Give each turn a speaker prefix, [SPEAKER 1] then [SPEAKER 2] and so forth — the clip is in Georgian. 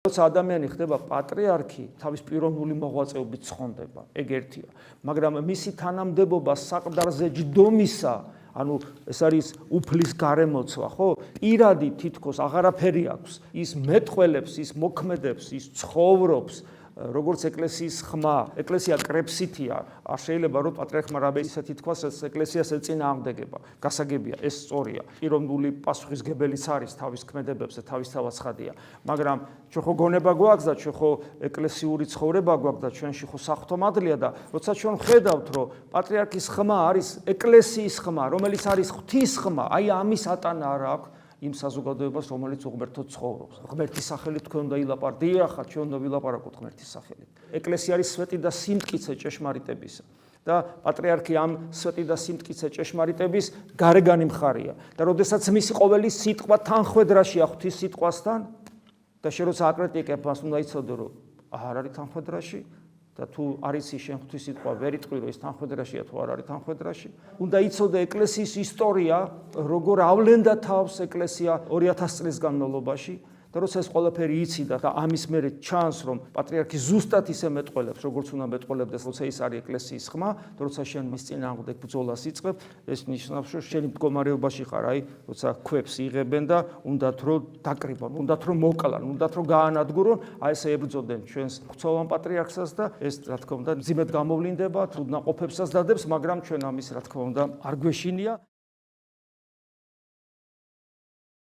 [SPEAKER 1] როცა ადამიანი ხდება პატრიარქი, თავის პიროვნული მოღვაწეობით ცხონდება, ეგ ერთია. მაგრამ მისი თანამდებობა საყდარზე ჯდომისა, ანუ ეს არის უფლის გარემოცვა, ხო? პირადი თითქოს აღარაფერი აქვს. ის მეტყველებს, ის მოქმედებს, ის ცხოვრობს როგორც ეკლესიის ხმა, ეკლესია კრებსითია, არ შეიძლება რომ პატრიარქმა რაბე ისეთი თქვას, ეს ეკლესიას ეწინააღმდეგება. გასაგებია, ეს სწორია. პიროვნული პასუხისგებელიც არის თავის ქმედებებზე, თავისთავად ცხადია. მაგრამ ჩვენ ხო გონება გვაქვს და ჩვენ ხო ეკლესიური ცხოვრება გვაქვს და ჩვენში ხო საღვთო მადლია და როცა ჩვენ ხედავთ, რომ პატრიარქის ხმა არის ეკლესიის ხმა, რომელიც არის ღვთის ხმა, აი ამის ატანა არ აქვს იმ საზოგადოებას, რომელიც უღმერთოდ ცხოვრობს. ღმერთის სახელით თქვენ უნდა ილაპარაკოთ. დიახ, ჩვენ უნდა ვილაპარაკოთ ღმერთის სახელით. ეკლესია არის სვეტი და სიმტკიცე ჭეშმარიტებისა. და პატრიარქი ამ სვეტი და სიმტკიცე ჭეშმარიტების გარეგანი მხარია. და როდესაც მისი ყოველი სიტყვა თანხვედრაშია ღვთის სიტყვასთან და შენ როცა აკრიტიკებ, მას უნდა იცოდე, რომ არ არის თანხვედრაში და თუ არის შენ ღვთის სიტყვა ვერ იტყვი, რომ ის თანხვედრაშია თუ არ არის თანხვედრაში. უნდა იცოდე ეკლესიის ისტორია, როგორ ავლენდა თავს ეკლესია 2000 წლის განმავლობაში. და როცა ეს ყველაფერი იციდა და ამის მერე ჩანს, რომ პატრიარქი ზუსტად ისე მეტყველებს, როგორც უნდა მეტყველებდეს, როცა ის არის ეკლესიის ხმა, და როცა შენ მის წინააღმდეგ ბრძოლას იწყებ, ეს ნიშნავს, რომ შენი მდგომარეობაში ხარ, აი, როცა ქვებს იღებენ და უნდათ რომ დაკრიბონ, უნდათ რომ მოკლან, უნდათ რომ გაანადგურონ, აი ესე ებრძოდნენ ჩვენს ღვთოვან პატრიარქსაც და ეს, რა თქმა უნდა, მძიმედ გამოვლინდება, თუდნაყოფებსაც დადებს, მაგრამ ჩვენ ამის, რა თქმა უნდა, არ გვეშინია.